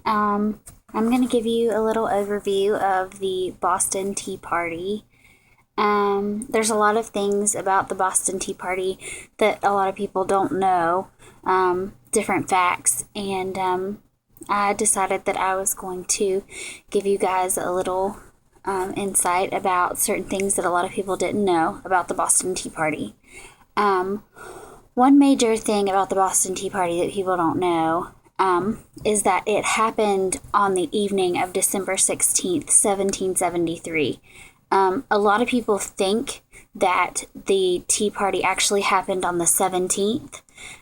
I'm going to give you a little overview of the Boston Tea Party. There's a lot of things about the Boston Tea Party that a lot of people don't know, different facts, and I decided that I was going to give you guys a little insight about certain things that a lot of people didn't know about the Boston Tea Party. One major thing about the Boston Tea Party that people don't know is that it happened on the evening of December 16th, 1773. A lot of people think that the Tea Party actually happened on the 17th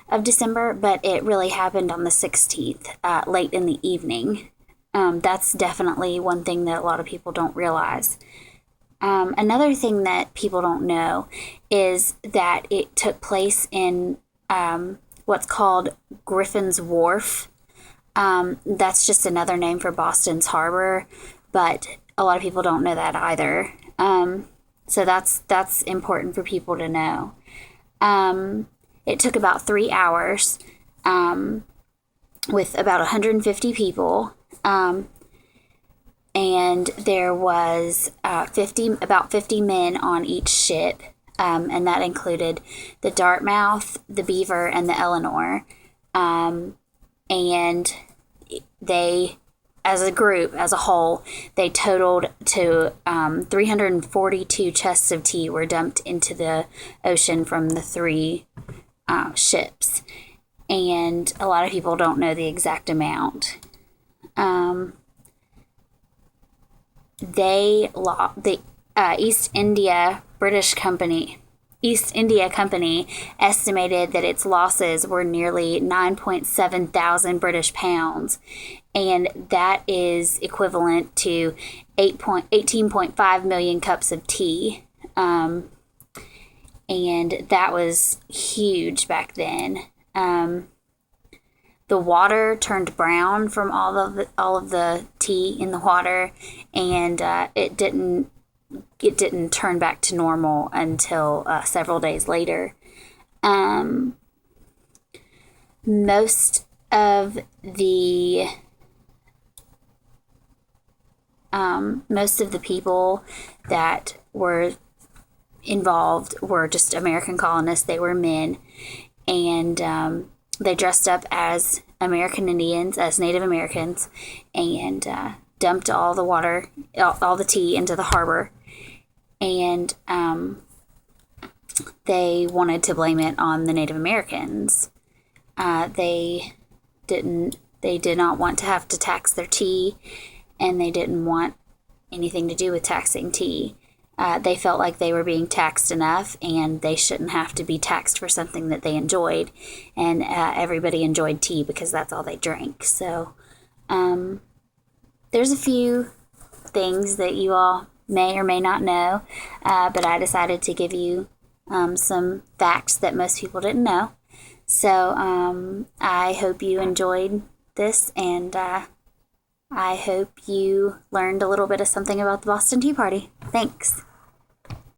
of December, but it really happened on the 16th, late in the evening. That's definitely one thing that a lot of people don't realize. Another thing that people don't know is that it took place in what's called Griffin's Wharf. That's just another name for Boston's harbor, but a lot of people don't know that either. So that's important for people to know. It took about 3 hours with about 150 people. And there was about 50 men on each ship, and that included the Dartmouth, the Beaver, and the Eleanor. And they, as a group, as a whole, they totaled to 342 chests of tea were dumped into the ocean from the three ships. And a lot of people don't know the exact amount. The East India Company estimated that its losses were nearly 9.7 thousand British pounds, and that is equivalent to 18.5 million cups of tea. And that was huge back then. The water turned brown from all of the tea in the water, and it didn't turn back to normal until several days later. Most of the people that were involved were just American colonists. They were men, and they dressed up as American Indians, as Native Americans, and dumped all the tea into the harbor. And they wanted to blame it on the Native Americans. They did not want to have to tax their tea, and they didn't want anything to do with taxing tea. They felt like they were being taxed enough, and they shouldn't have to be taxed for something that they enjoyed. And everybody enjoyed tea because that's all they drank. So there's a few things that you all may or may not know, but I decided to give you some facts that most people didn't know. So I hope you enjoyed this, and I hope you learned a little bit of something about the Boston Tea Party. Thanks.